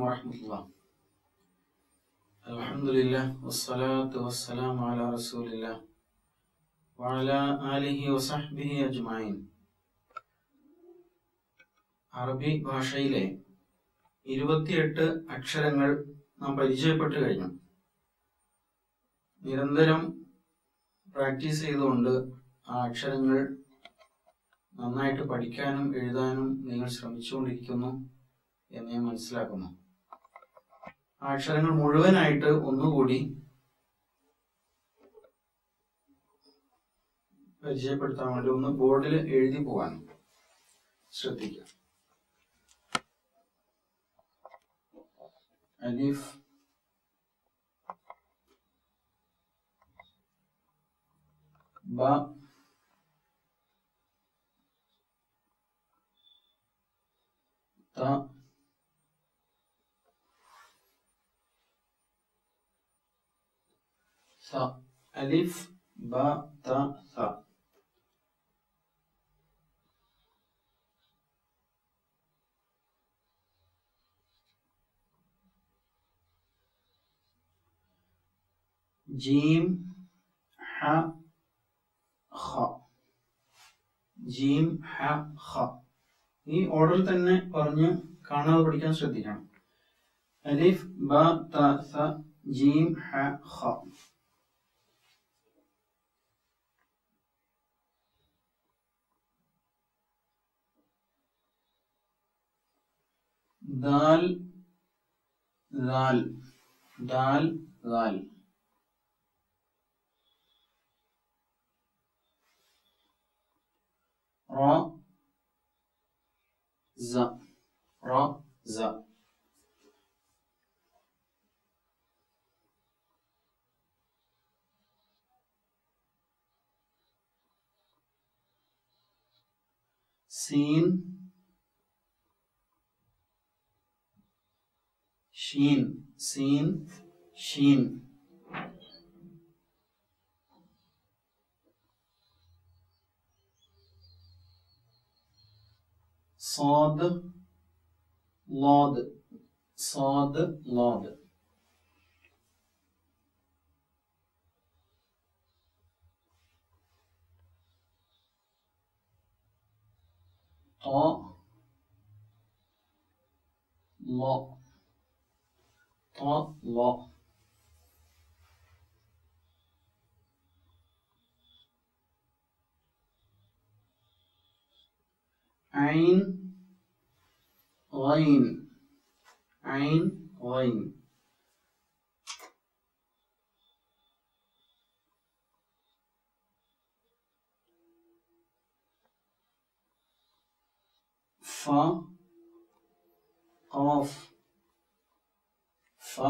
warahmatullah. Alhamdulillah wassalatu wassalamu ala rasulillah wa ala alihi wa sahbihi ajma'in. അറബി ഭാഷയിലെ 28 അക്ഷരങ്ങൾ നാം പരിചയപ്പെട്ടു കഴിഞ്ഞു. നിരന്തരം പ്രാക്ടീസ് ചെയ്തുകൊണ്ട് ആ അക്ഷരങ്ങൾ നന്നായിട്ട് പഠിക്കാനും എഴുതാനും നിങ്ങൾ ശ്രമിച്ചുകൊണ്ടിരിക്കുന്നു എന്ന് ഞാൻ മനസ്സിലാക്കുന്നു. ആ അക്ഷരങ്ങൾ മുഴുവനായിട്ട് ഒന്നുകൂടി പരിചയപ്പെടുത്താൻ വേണ്ടി ഒന്ന് ബോർഡിൽ എഴുതി പോകാൻ ശ്രദ്ധിക്കുക. അലിഫ്, ബ, ത, സ. അലിഫ്, ബ, ത, സ. ജീം, ഹ, ഖ. ജീം, ഹ, ഖ. ഈ ഓർഡറിൽ തന്നെ പറഞ്ഞ് കാണാതെ പഠിക്കാൻ ശ്രദ്ധിക്കണം. അലിഫ്, ബ, ത, സ, ജീം, ഹ, ഖ. ദാൽ, ദാൽ, ദാൽ, ദാൽ. റ, സ, റ, സ. സീൻ, ഷീൻ, സീൻ, ഷീൻ. സാദ്, ലാദ്, സാദ്, ലാദ്. ത, ല, ത, ല. ഐൻ, ഗൈൻ, ഐൻ, ഗൈൻ. ഫ, ഖാഫ്, ഫ,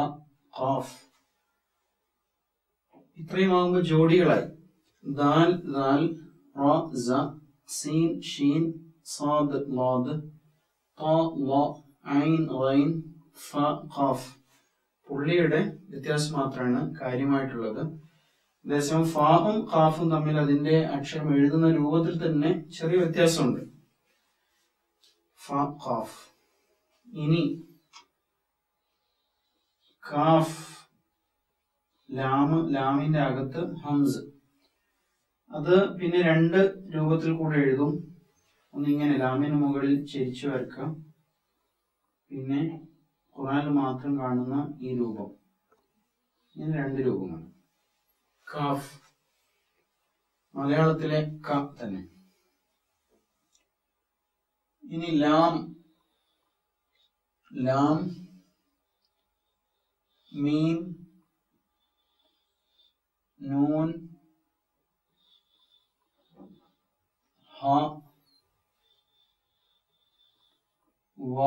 ഖാഫ്. ഇത്രയും ആകുമ്പോൾ ജോഡികളായി. ദാൽ, ദാൽ, റ, സ, സീൻ, ഷീൻ, സാദ്, ലാദ്, ത, ല, ഐൻ, ഗൈൻ, ഫ, ഖാഫ്. പുള്ളിയുടെ വ്യത്യാസം മാത്രമാണ് കാര്യമായിട്ടുള്ളത്. അതേസമയം ഫാവും ഖാഫും തമ്മിൽ അതിന്റെ അക്ഷരം എഴുതുന്ന രൂപത്തിൽ തന്നെ ചെറിയ വ്യത്യാസമുണ്ട്. ഫ, ഖാഫ്. ഇനി കാഫ്, ലാമ്, ലാമിന്റെ അകത്ത് ഹംസ്. അത് പിന്നെ രണ്ട് രൂപത്തിൽ കൂടെ എഴുതും. ഒന്നിങ്ങനെ ലാമിന് മുകളിൽ ചെരിച്ചു വരക്കാം, പിന്നെ ഖുർആനിൽ മാത്രം കാണുന്ന ഈ രൂപം. ഇങ്ങനെ രണ്ട് രൂപമാണ്. കാഫ് മലയാളത്തിലെ ക തന്നെ. ഇനി ലാം, ലാം, മീം, നൂൻ, ഹ, വ,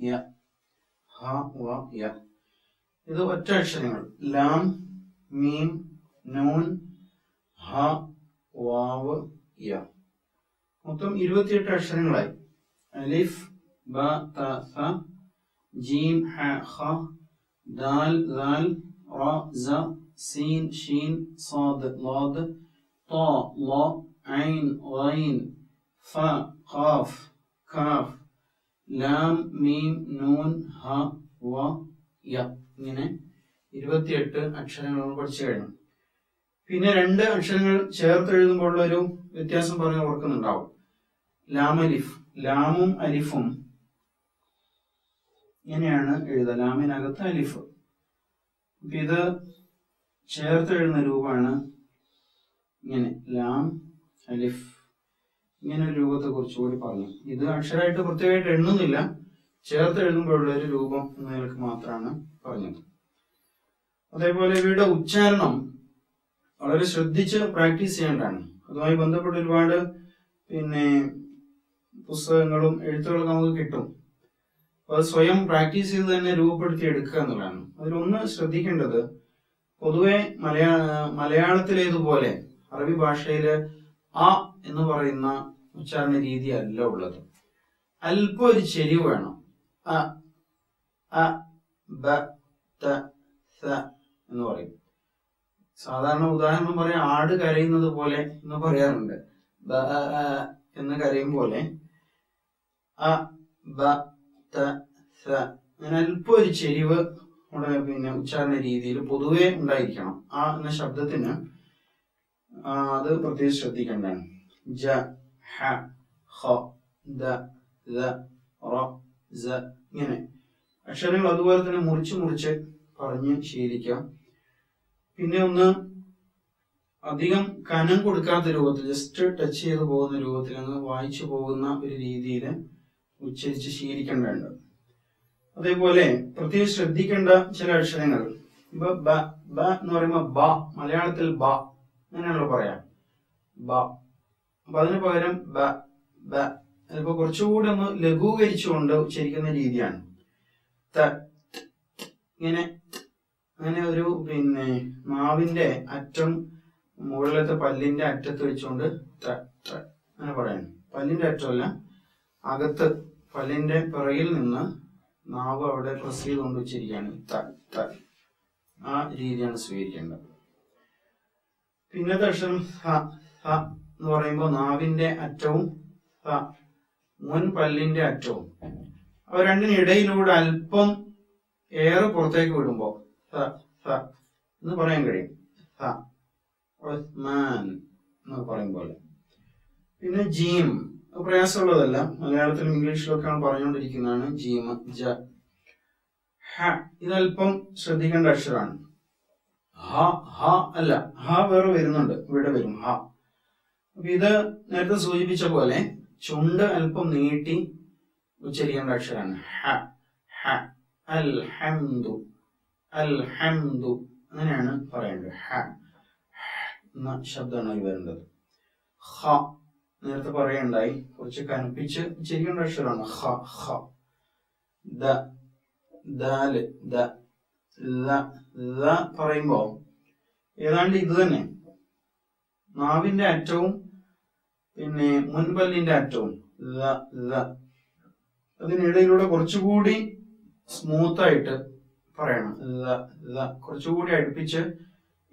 യ. ഹ, വ, യ. ഇത് ഒറ്റ അക്ഷരങ്ങൾ. ലാം, മീം, നൂൻ, ഹ, വാവ്, യ. മൊത്തം 28 അക്ഷരങ്ങളായി. അലിഫ്, ബ, ത, സ, ജീം, ഹ, ഖ, ദാൽ, ദാൽ, റ, സ, സീൻ, ഷീൻ, സാദ്, ലാദ്, ത, ല, ഐൻ, ഗൈൻ, ഫ, ഖാഫ്, കാഫ്, ലാം മീം നൂൻ ഹ വ യ ഇങ്ങനെ 28 അക്ഷരങ്ങൾ പഠിച്ചു കഴിഞ്ഞു. പിന്നെ 2 അക്ഷരങ്ങൾ ചേർത്ത് എഴുതുമ്പോൾ ഒരു വ്യത്യാസം പറഞ്ഞ് ഓർക്കുന്നുണ്ടാവും. ലാം അലിഫ്, ലാമും അലിഫും ഇങ്ങനെയാണ് എഴുതുക, ലാമിനകത്ത് അലിഫ്. ഇത് ചേർത്ത് എഴുതുന്ന രൂപമാണ് ഇങ്ങനെ, ലാം അലിഫ്, ഇങ്ങനെ ഒരു രൂപത്തെ കുറിച്ച് കൂടി പറഞ്ഞു. ഇത് അക്ഷരമായിട്ട് പ്രത്യേകമായിട്ട് എണ്ണുന്നില്ല, ചേർത്ത് എഴുതുമ്പോഴുള്ള ഒരു രൂപം എന്നതിലേക്ക് മാത്രമാണ് പറഞ്ഞത്. അതേപോലെ ഇവയുടെ ഉച്ചാരണം വളരെ ശ്രദ്ധിച്ച് പ്രാക്ടീസ് ചെയ്യേണ്ടതാണ്. അതുമായി ബന്ധപ്പെട്ട് ഒരുപാട് പുസ്തകങ്ങളും എഴുത്തുകളൊക്കെ നമുക്ക് കിട്ടും. അത് സ്വയം പ്രാക്ടീസ് ചെയ്ത് തന്നെ രൂപപ്പെടുത്തി എടുക്കുക എന്നുള്ളതാണ്. അതിലൊന്ന് ശ്രദ്ധിക്കേണ്ടത്, പൊതുവെ മലയാളത്തിലേതുപോലെ അറബി ഭാഷയില് അ എന്ന് പറയുന്ന ഉച്ചാരണ രീതി അല്ല ഉള്ളത്. അല്പം ഒരു ചെരിവ് വേണം. അ അ ബ ത സ എന്ന് പറയും. സാധാരണ ഉദാഹരണം പറയാം, ആട് കരയുന്നത് പോലെ എന്ന് പറയാറുണ്ട്. ബ എന്ന് കരയും പോലെ അ ബ ത സ, അങ്ങനെ അല്പം ഒരു ചെരിവ് നമ്മുടെ ഉച്ചാരണ രീതിയിൽ പൊതുവെ ഉണ്ടായിരിക്കണം. ആ എന്ന ശബ്ദത്തിന് അത് പ്രത്യേകിച്ച് ശ്രദ്ധിക്കേണ്ടതാണ്. ജ ഹ ഹ ദ ദ റ സ, ഇങ്ങനെ അക്ഷരങ്ങൾ അതുപോലെ തന്നെ മുറിച്ച് പറഞ്ഞ് ശീലിക്കാം. പിന്നെ ഒന്ന് അധികം കനം കൊടുക്കാത്ത രൂപത്തിൽ, ജസ്റ്റ് ടച്ച് ചെയ്ത് പോകുന്ന രൂപത്തിൽ അങ്ങ് വായിച്ചു പോകുന്ന ഒരു രീതിയിൽ ഉച്ചരിച്ച് ശീലിക്കേണ്ടതുണ്ട്. അതേപോലെ പ്രത്യേകം ശ്രദ്ധിക്കേണ്ട ചില അക്ഷരങ്ങൾ, ഇപ്പൊ ബ ബ എന്ന് പറയുമ്പോ ബ, മലയാളത്തിൽ ബ അങ്ങനെയാണല്ലോ പറയാം, ബ. അപ്പൊ അതിന് പകരം ബ ബ, അതിപ്പോ കുറച്ചുകൂടി ഒന്ന് ലഘൂകരിച്ചുകൊണ്ട് ഉച്ചരിക്കുന്ന രീതിയാണ്. ത, ഇങ്ങനെ, അങ്ങനെ ഒരു നാവിന്റെ അറ്റം മുകളിലത്തെ പല്ലിന്റെ അറ്റത്ത് വെച്ചുകൊണ്ട് ത ത അങ്ങനെ പറയണം. പല്ലിന്റെ അറ്റമല്ല, അകത്ത് പല്ലിന്റെ പിറകിൽ നിന്ന് നാവ് അവിടെ പ്രസ് ചെയ്തുകൊണ്ട് ഉച്ചരിക്കുകയാണ്. ത ത, ആ രീതിയാണ് സ്വീകരിക്കേണ്ടത്. പിന്നത്തെ അക്ഷരം ഹ ഹ എന്ന് പറയുമ്പോൾ നാവിന്റെ അറ്റവും ഹ മുൻ പല്ലിന്റെ അറ്റവും അവ രണ്ടിനിടയിലൂടെ അല്പം ഏറെ പുറത്തേക്ക് വിടുമ്പോ ഹ ഹ എന്ന് പറയാൻ കഴിയും. ഹ ഉസ്മാൻ എന്ന് പറയും പോലെ. പിന്നെ ജീം പ്രയാസമുള്ളതല്ല, മലയാളത്തിലും ഇംഗ്ലീഷിലൊക്കെയാണ് പറഞ്ഞുകൊണ്ടിരിക്കുന്നതാണ്. ജീം, ജ. ഹ ഇതല്പം ശ്രദ്ധിക്കേണ്ട അക്ഷരമാണ്. ഹ ഹ അല്ല, ഹ വേറെ വരുന്നുണ്ട്, ഇവിടെ വരും ഹ. അപ്പൊ ഇത് നേരത്തെ സൂചിപ്പിച്ച പോലെ ചുണ്ട് അല്പം നീട്ടി ഉച്ചരിക്കേണ്ട അക്ഷരമാണ്. ഹ ഹ അൽഹംദു, അൽഹംദു അങ്ങനെയാണ് പറയേണ്ടത്. ഹ എന്ന ശബ്ദമാണ് അതിൽ വരേണ്ടത്. ഹ നേരത്തെ പറയണ്ടായി, കുറച്ച് കനപ്പിച്ച് ഉച്ചരിക്കേണ്ട അക്ഷരമാണ് ഹ ഹ. ദ ദാല്, ദ ദ പറയുമ്പോ ഏതാണ്ട് ഇത് തന്നെ, നാവിന്റെ അറ്റവും മുൻപല്ലിന്റെ അറ്റവും അതിനിടയിലൂടെ കുറച്ചുകൂടി സ്മൂത്ത് ആയിട്ട് പറയണം. കുറച്ചുകൂടി അടുപ്പിച്ച്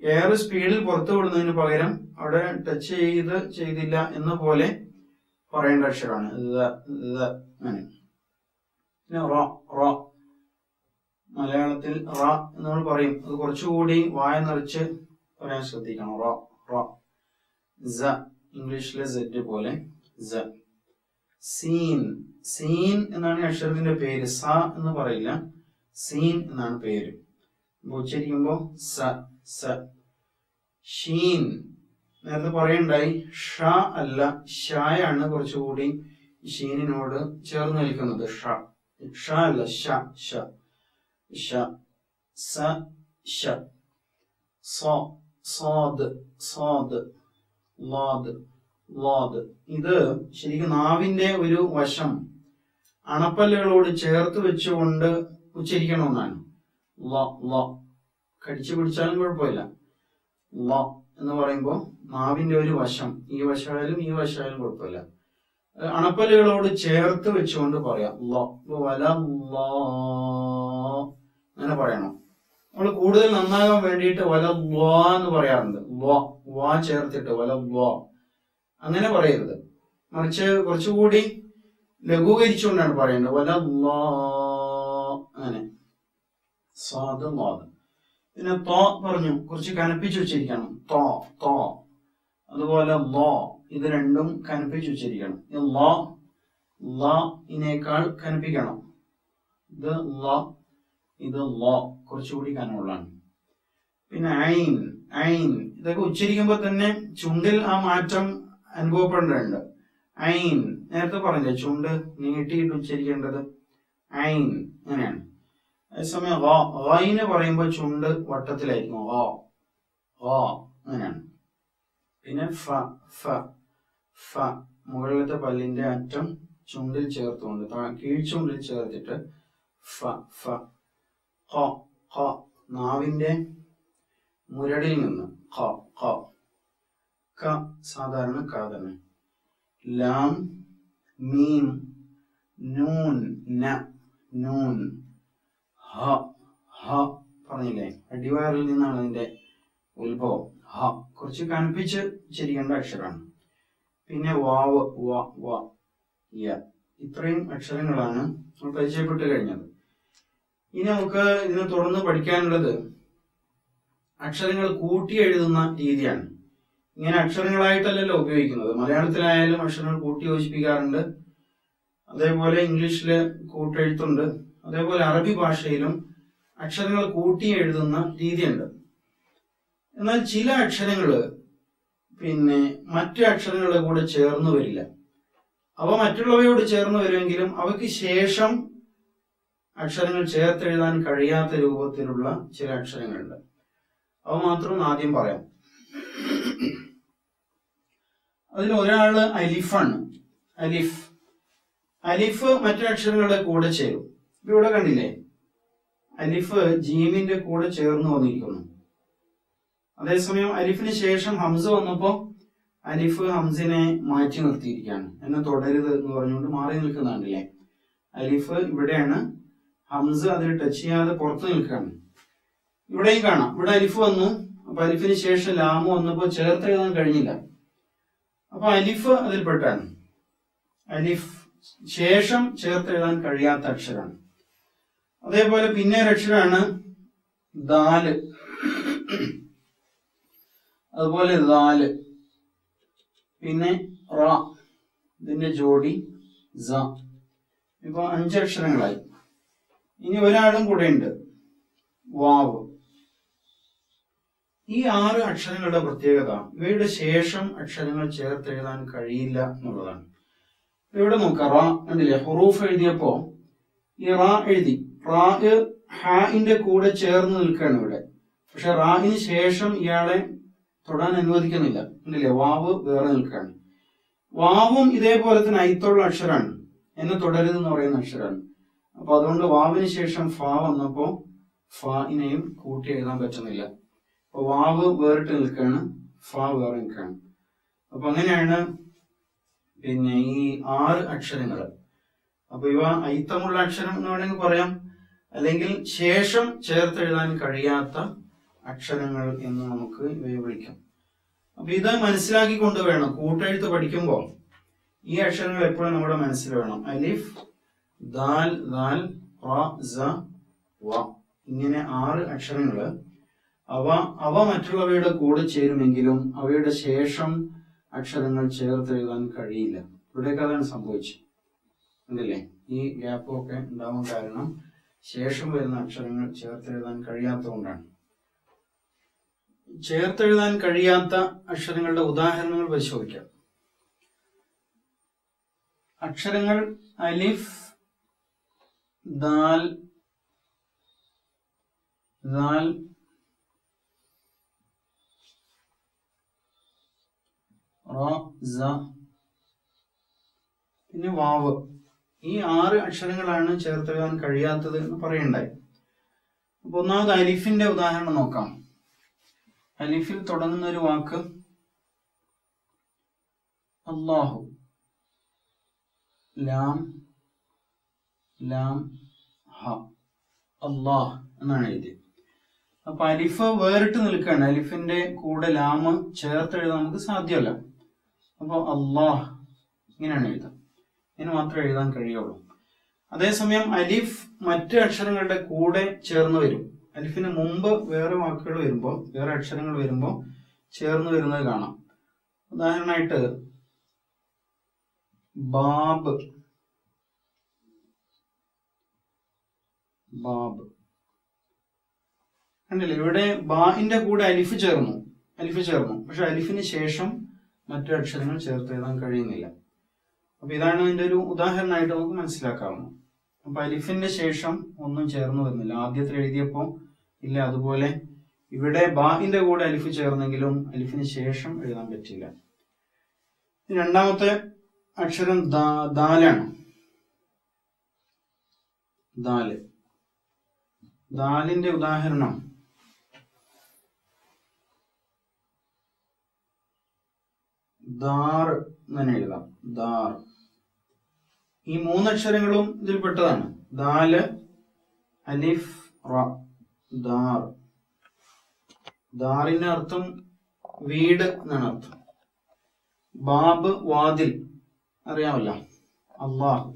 ഏറെ സ്പീഡിൽ പുറത്തു വിടുന്നതിന് പകരം അവിടെ ടച്ച് ചെയ്തില്ല എന്ന പോലെ പറയേണ്ട അക്ഷരമാണ്. അങ്ങനെ. പിന്നെ റ റ, മലയാളത്തിൽ റ എന്ന് നമ്മൾ പറയും, അത് കുറച്ചുകൂടി വായ നിറച്ച് പറയാൻ ശ്രദ്ധിക്കണം. റ റ. സ, ഇംഗ്ലീഷിലെ സെറ്റ് പോലെ സ. സീൻ, സീൻ എന്നാണ് അക്ഷരത്തിന്റെ പേര്, സ എന്ന് പറയില്ല, സീൻ എന്നാണ് പേര്. ഉച്ചരിക്കുമ്പോ സ സ. ഷീൻ നേരത്തെ പറയണ്ടായി, ഷ അല്ല ഷായാണ് കുറച്ചുകൂടി ഷീനിനോട് ചേർന്ന് നിൽക്കുന്നത്. ഷ ഷ അല്ല, ഷ ഷ ഷ. സ ഷ. സോ സോദ്, സോദ്. ലോദ്, ലോദ്. ഇത് ശരിക്കും നാവിന്റെ ഒരു വശം അണപ്പല്ലുകളോട് ചേർത്ത് വെച്ചുകൊണ്ട് ഉച്ചരിക്കണമെന്നാണ്. ലോ ലോ, കടിച്ചു പിടിച്ചാലും കുഴപ്പമില്ല. ലോ എന്ന് പറയുമ്പോൾ നാവിന്റെ ഒരു വശം, ഈ വശമായാലും ഈ വശമായാലും കുഴപ്പമില്ല, അണപ്പല്ലുകളോട് ചേർത്ത് വെച്ചുകൊണ്ട് പറയാം. ലോ വല ലോ അങ്ങനെ പറയണം. നമ്മൾ കൂടുതൽ നന്നാകാൻ വേണ്ടിയിട്ട് വല ലോ എന്ന് പറയാറുണ്ട്. ലോ വാ ചേർത്തിട്ട് വല ലോ അങ്ങനെ പറയരുത്. മറിച്ച് കുറച്ചുകൂടി ലഘൂകരിച്ചുകൊണ്ടാണ് പറയേണ്ടത്. വലല്ലാ അങ്ങനെ സ്വാദ് ലാദ്. പിന്നെ തോ പറഞ്ഞു, കുറച്ച് കനപ്പിച്ച് ഉച്ചരിക്കണം. തോ തോ. അതുപോലെ ലോ, ഇത് രണ്ടും കനപ്പിച്ച് ഉച്ചരിക്കണം. ലോ ല ഇതിനേക്കാൾ കനപ്പിക്കണം. ഇത് ല, ഇത് ലോ, കുറച്ചുകൂടി കനമുള്ളതാണ്. പിന്നെ ഐൻ ഐൻ, ഇതൊക്കെ ഉച്ചരിക്കുമ്പോൾ തന്നെ ചുണ്ടിൽ ആ മാറ്റം അനുഭവപ്പെടേണ്ടതുണ്ട്. ഐൻ നേരത്തെ പറഞ്ഞില്ലേ, ചുണ്ട് നീട്ടിയിട്ട് ഉച്ചരിക്കേണ്ടത് ഐൻ അങ്ങനെയാണ്. അതേസമയം ഗൈന് പറയുമ്പോൾ ചുണ്ട് വട്ടത്തിലായിരിക്കും. അങ്ങനെയാണ്. പിന്നെ ഫ ഫ ഫ, മുകളിലത്തെ പല്ലിന്റെ അറ്റം ചുണ്ടിൽ ചേർത്തുകൊണ്ട് കീഴ്ചുണ്ടിൽ ചേർത്തിട്ട് ഫ ഫ. ഖ ഖ, നാവിന്റെ മുരടിൽ നിന്ന് ഖ ഖ. ക സാധാരണ ക തന്നെ. ലാം മീം നൂൻ ന നൂൻ. ഹ ഹ പറഞ്ഞില്ലേ, അടിവയറിൽ നിന്നാണ് അതിന്റെ ഉത്ഭവം. ഹ കുറച്ച് കനപ്പിച്ച് ഉച്ചരിക്കേണ്ട അക്ഷരമാണ്. പിന്നെ വാവ് വ വ യ. ഇത്രയും അക്ഷരങ്ങളാണ് നമ്മൾ പരിചയപ്പെട്ട് കഴിഞ്ഞത്. ഇനി നമുക്ക് ഇതിനെ തുടർന്ന് പഠിക്കാനുള്ളത് അക്ഷരങ്ങൾ കൂട്ടി എഴുതുന്ന രീതിയാണ്. ഇങ്ങനെ അക്ഷരങ്ങളായിട്ടല്ലല്ലോ ഉപയോഗിക്കുന്നത്. മലയാളത്തിലായാലും അക്ഷരങ്ങൾ കൂട്ടി യോജിപ്പിക്കാറുണ്ട്. അതേപോലെ ഇംഗ്ലീഷില് കൂട്ടെഴുത്തുണ്ട്. അതേപോലെ അറബി ഭാഷയിലും അക്ഷരങ്ങൾ കൂട്ടി എഴുതുന്ന രീതിയുണ്ട്. എന്നാൽ ചില അക്ഷരങ്ങള് പിന്നെ മറ്റു അക്ഷരങ്ങളുടെ കൂടെ ചേർന്ന് വരില്ല. അവ മറ്റുള്ളവയോട് ചേർന്ന് വരുമെങ്കിലും അവയ്ക്ക് ശേഷം അക്ഷരങ്ങൾ ചേർത്തെഴുതാൻ കഴിയാത്ത രൂപത്തിലുള്ള ചില അക്ഷരങ്ങളുണ്ട്. അവ മാത്രം ആദ്യം പറയാം. അതിൽ ഒരാള് അലിഫാണ്. അലിഫ് അലിഫ് മറ്റു അക്ഷരങ്ങളുടെ കൂടെ ചേരും. ഇവിടെ കണ്ടില്ലേ, അലിഫ് ജീമിന്റെ കൂടെ ചേർന്ന് വന്നിരിക്കുന്നു. അതേസമയം അലിഫിന് ശേഷം ഹംസ വന്നപ്പോ അലിഫ് ഹംസിനെ മാറ്റി നിർത്തിയിരിക്കുകയാണ്. എന്നെ തുടരുത് എന്ന് പറഞ്ഞുകൊണ്ട് മാറി നിൽക്കുന്നുണ്ടല്ലേ. അലിഫ് ഇവിടെയാണ്, ഹംസ അതിൽ ടച്ച് ചെയ്യാതെ പുറത്തു നിൽക്കുകയാണ്. ഇവിടെയും കാണാം, ഇവിടെ അലിഫ് വന്നു. അപ്പൊ അലിഫിന് ശേഷം ലാമ് വന്നപ്പോ ചേർത്ത് എഴുതാൻ കഴിഞ്ഞില്ല. അപ്പൊ അലിഫ് അതിൽപ്പെട്ടാണ്. അലിഫ് ശേഷം ചേർത്ത് എഴുതാൻ കഴിയാത്ത അക്ഷരമാണ്. അതേപോലെ പിന്നെ ഒരു അക്ഷരമാണ് ദാല്. അതുപോലെ ദാല്, പിന്നെ റ, ഇതിന്റെ ജോഡി സ. ഇപ്പൊ 5 അക്ഷരങ്ങളായി. ഇനി ഒരാളും കൂടെ ഉണ്ട്, വാവ്. ഈ 6 അക്ഷരങ്ങളുടെ പ്രത്യേകത ഇവയുടെ ശേഷം അക്ഷരങ്ങൾ ചേർത്തെഴുതാൻ കഴിയില്ല എന്നുള്ളതാണ്. ഇവിടെ നോക്കാം, റ കണ്ടില്ലേ, ഹുറൂഫ് എഴുതിയപ്പോ ഈ റ എഴുതി, ഹാഇന്റെ കൂടെ ചേർന്ന് നിൽക്കുകയാണ് ഇവിടെ. പക്ഷെ റാഹിന് ശേഷം ഇയാളെ തൊടാൻ അനുവദിക്കുന്നില്ല. കണ്ടില്ലേ, വാവ് വേറെ നിൽക്കുകയാണ്. വാവും ഇതേപോലെ തന്നെ അയിത്തുള്ള അക്ഷരമാണ്, എന്നെ തുടരുത് എന്ന് പറയുന്ന അക്ഷരമാണ്. അപ്പൊ അതുകൊണ്ട് വാവിന് ശേഷം ഫ വന്നപ്പോ ഫിനെയും കൂട്ടി എഴുതാൻ പറ്റുന്നില്ല. അപ്പൊ വാവ് വേറിട്ട് നിൽക്കുകയാണ്, ഫ വേറെ നിൽക്കുകയാണ്. അപ്പൊ അങ്ങനെയാണ് പിന്നെ ഈ 6 അക്ഷരങ്ങൾ. അപ്പൊ ഇവ അയിത്തമുള്ള അക്ഷരം എന്ന് വേണമെങ്കിൽ പറയാം, അല്ലെങ്കിൽ ശേഷം ചേർത്തെഴുതാൻ കഴിയാത്ത അക്ഷരങ്ങൾ എന്ന് നമുക്ക് ഇവയെ വിളിക്കാം. അപ്പൊ ഇത് മനസ്സിലാക്കിക്കൊണ്ട് വേണം കൂട്ടെഴുത്ത് പഠിക്കുമ്പോൾ ഈ അക്ഷരങ്ങൾ എപ്പോഴും നമ്മുടെ മനസ്സിൽ വേണം. അലിഫ്, ദാൽ, ദാൽ, റ, സ, വ. ഇങ്ങനെ 6 അക്ഷരങ്ങള്. അവ മറ്റുള്ളവയുടെ കൂടെ ചേരുമെങ്കിലും അവയുടെ ശേഷം അക്ഷരങ്ങൾ ചേർത്തെഴുതാൻ കഴിയില്ല. ഇവിടെയൊക്കെ അതാണ് സംഭവിച്ചത്. ഉണ്ടല്ലേ, ഈ ഗ്യാപ്പും ഒക്കെ ഉണ്ടാവാൻ കാരണം ശേഷം വരുന്ന അക്ഷരങ്ങൾ ചേർത്തെഴുതാൻ കഴിയാത്തതുകൊണ്ടാണ്. ചേർത്തെഴുതാൻ കഴിയാത്ത അക്ഷരങ്ങളുടെ ഉദാഹരണങ്ങൾ പരിശോധിക്കാം. അക്ഷരങ്ങൾ അലിഫ്, ദാൽ, ദാൽ, റ, സ, പിന്നെ വാവ്. ഈ 6 അക്ഷരങ്ങളാണ് ചേർത്തെഴുതാൻ കഴിയാത്തത് എന്ന് പറയണ്ടായി. അപ്പൊ ഒന്നാമത് അലിഫിന്റെ ഉദാഹരണം നോക്കാം. അലിഫിൽ തുടങ്ങുന്ന ഒരു വാക്ക് അല്ലാഹു. ലാം, ലാം, ഹ, അല്ലാഹ് എന്നാണ് എഴുതിയത്. അപ്പൊ അലിഫ് വേറിട്ട് നിൽക്കുകയാണ്. അലിഫിന്റെ കൂടെ ലാമ് ചേർത്തെഴുതാൻ നമുക്ക് സാധ്യമല്ല. അപ്പൊ അല്ലാഹ് ഇങ്ങനെയാണ് എഴുതാം. ഇതിന് മാത്രമേ എഴുതാൻ കഴിയുള്ളൂ. അതേസമയം അലിഫ് മറ്റ് അക്ഷരങ്ങളുടെ കൂടെ ചേർന്ന് വരും. അലിഫിന് മുമ്പ് വേറെ വാക്കുകൾ വരുമ്പോൾ, വേറെ അക്ഷരങ്ങൾ വരുമ്പോൾ ചേർന്ന് വരുന്നത് കാണാം. ഉദാഹരണമായിട്ട് ബാബ്, ബാബ് കണ്ടില്ലേ? ഇവിടെ ബാഇന്റെ കൂടെ അലിഫ് ചേർന്നു, പക്ഷെ അലിഫിന് ശേഷം മറ്റു അക്ഷരങ്ങൾ ചേർത്ത് എഴുതാൻ കഴിയുന്നില്ല. അപ്പൊ ഇതാണ് ഇതിന്റെ ഒരു ഉദാഹരണമായിട്ട് നമുക്ക് മനസ്സിലാക്കാവുന്നത്. അപ്പൊ അലിഫിന്റെ ശേഷം ഒന്നും ചേർന്ന് വരുന്നില്ല. ആദ്യത്തിൽ എഴുതിയപ്പോ ഇല്ല. അതുപോലെ ഇവിടെ ബാഇന്റെ കൂടെ അലിഫ് ചേർന്നെങ്കിലും അലിഫിന് ശേഷം എഴുതാൻ പറ്റില്ല. രണ്ടാമത്തെ അക്ഷരം ദാലാണ്. ദാല്, ദാലിന്റെ ഉദാഹരണം ദാർ എന്ന് എഴുതാം. ദാർ. ഈ മൂന്നക്ഷരങ്ങളും ഇതിൽപ്പെട്ടതാണ്. ദാല്, അലിഫ്, റ. ദാർ. ദാറിന്റെ അർത്ഥം വീട് എന്നാണ് അർത്ഥം. ബാബ് വാതിൽ, അറിയാമല്ലോ, അള്ളാഹ്.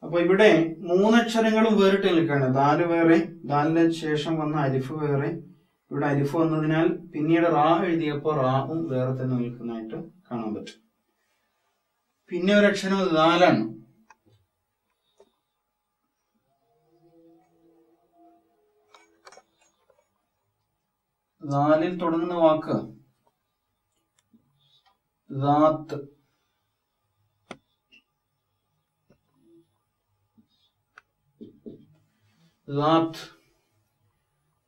അപ്പൊ ഇവിടെ മൂന്നക്ഷരങ്ങളും വേറിട്ട് നിൽക്കുകയാണ്. ദാല് വേറെ, ദാലിന് ശേഷം വന്ന അലിഫ് വേറെ. ഇവിടെ അലിഫ് വന്നതിനാൽ പിന്നീട് റാ എഴുതിയപ്പോൾ റാവും വേറെ തന്നെ നിൽക്കുന്നതായിട്ട് കാണാൻ പറ്റും. പിന്നെ ഒരു അക്ഷരം ദാലാണ്. ദാലിൽ തുടങ്ങുന്ന വാക്ക് ദാത്ത്. ദാത്ത്,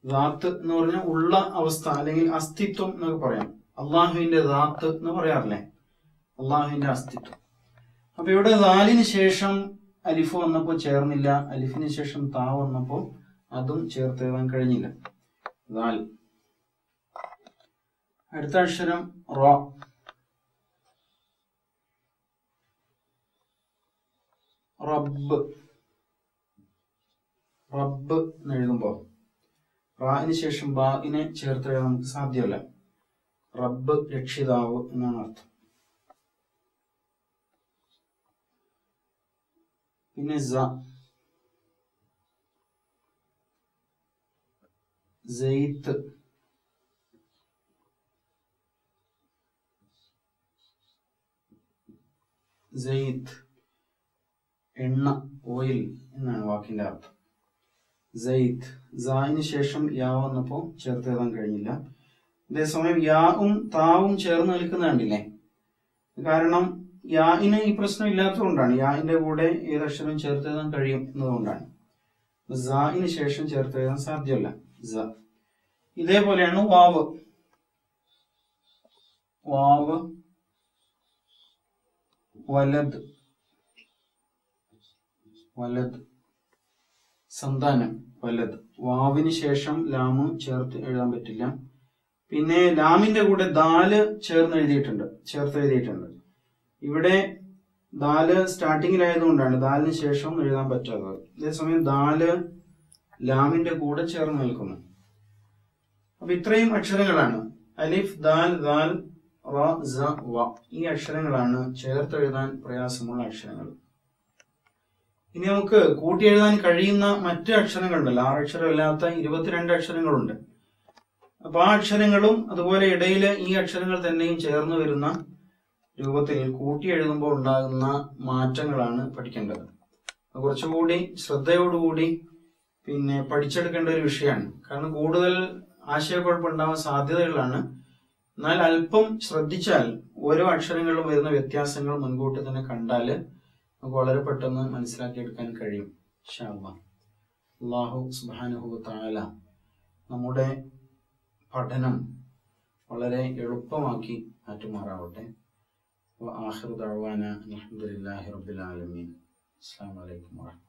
ദാത്ത് എന്ന് പറഞ്ഞാൽ ഉള്ള അവസ്ഥ അല്ലെങ്കിൽ അസ്തിത്വം എന്നൊക്കെ പറയാം. അള്ളാഹുവിന്റെ ദാത്ത് എന്ന് പറയാറില്ലേ, അള്ളാഹുവിന്റെ അസ്തിത്വം. അപ്പൊ ഇവിടെ ദാലിന് ശേഷം അലിഫ് വന്നപ്പോൾ ചേർന്നില്ല, അലിഫിന് ശേഷം താ വന്നപ്പോൾ അതും ചേർത്ത് എഴുതാൻ കഴിഞ്ഞില്ല. ദാൽ. അടുത്ത അക്ഷരം റ. റബ്ബ്. റബ്ബ് എന്ന് എഴുതുമ്പോ റായിന് ശേഷം ബാഇനെ ചേർത്ത് എഴുതാൻ നമുക്ക് സാധ്യമല്ല. റബ്ബ് രക്ഷിതാവ് എന്നാണ് അർത്ഥം. പിന്നെ സെയ്ത്ത്. സെയ്ത്ത് എണ്ണ, ഓയിൽ എന്നാണ് വാക്കിന്റെ അർത്ഥം. സെയ്ത്ത്. സായിന് ശേഷം യാ വന്നപ്പോൾ ചേർത്ത് എഴുതാൻ കഴിഞ്ഞില്ല. അതേസമയം യാവും താവും ചേർന്ന് നിൽക്കുന്ന കണ്ടില്ലേ? കാരണം യാഇന് ഈ പ്രശ്നം ഇല്ലാത്തതുകൊണ്ടാണ്. യാഇന്റെ കൂടെ ഏതക്ഷരം ചേർത്ത് എഴുതാൻ കഴിയും എന്നതുകൊണ്ടാണ്. സായിന് ശേഷം ചേർത്ത് എഴുതാൻ സാധ്യമല്ല. സ. ഇതേപോലെയാണ് വാവ്. വാവ്, വലത്. വലത് സന്താനം, വലത്. വാവിന് ശേഷം ലാമ് ചേർത്ത് എഴുതാൻ പറ്റില്ല. പിന്നെ ലാമിന്റെ കൂടെ ദാല് ചേർത്ത് എഴുതിയിട്ടുണ്ട്. ഇവിടെ ദാല് സ്റ്റാർട്ടിങ്ങിലായതുകൊണ്ടാണ് ദാലിന് ശേഷം എഴുതാൻ പറ്റാത്തത്. അതേസമയം ദാല് ലാമിന്റെ കൂടെ ചേർന്ന് നിൽക്കുന്നു. അപ്പൊ ഇത്രയും അക്ഷരങ്ങളാണ്. അലിഫ്, ദാൽ, ദാൽ, റ, സ, വ. ഈ അക്ഷരങ്ങളാണ് ചേർത്തെഴുതാൻ പ്രയാസമുള്ള അക്ഷരങ്ങൾ. ഇനി നമുക്ക് കൂട്ടി എഴുതാൻ കഴിയുന്ന മറ്റ് അക്ഷരങ്ങളുണ്ടല്ലോ. 6 അക്ഷരമില്ലാത്ത 22 അക്ഷരങ്ങളുണ്ട്. അപ്പൊ ആ അക്ഷരങ്ങളും അതുപോലെ ഇടയിൽ ഈ അക്ഷരങ്ങൾ തന്നെയും ചേർന്ന് വരുന്ന രൂപത്തിൽ കൂട്ടി എഴുതുമ്പോൾ ഉണ്ടാകുന്ന മാറ്റങ്ങളാണ് പഠിക്കേണ്ടത്. കുറച്ചുകൂടി ശ്രദ്ധയോടുകൂടി പിന്നെ പഠിച്ചെടുക്കേണ്ട ഒരു വിഷയമാണ്. കാരണം കൂടുതൽ ആശയക്കുഴപ്പമുണ്ടാവാൻ സാധ്യതകളാണ്. എന്നാൽ അല്പം ശ്രദ്ധിച്ചാൽ ഓരോ അക്ഷരങ്ങളിലും വരുന്ന വ്യത്യാസങ്ങൾ മുൻകൂട്ടി തന്നെ കണ്ടാൽ നമുക്ക് വളരെ പെട്ടെന്ന് മനസ്സിലാക്കിയെടുക്കാൻ കഴിയും. ഇൻഷാ അല്ലാഹ്. അല്ലാഹു സുബ്ഹാനഹു വ തആല നമ്മുടെ പഠനം വളരെ എളുപ്പമാക്കി മാറ്റുമാറാവട്ടെ. വ ആഖിറു ദഅവാന അൽഹംദുലില്ലാഹി റബ്ബിൽ ആലമീൻ. അസ്സലാമു അലൈക്കും വറഹ്മത്തുള്ളാഹി.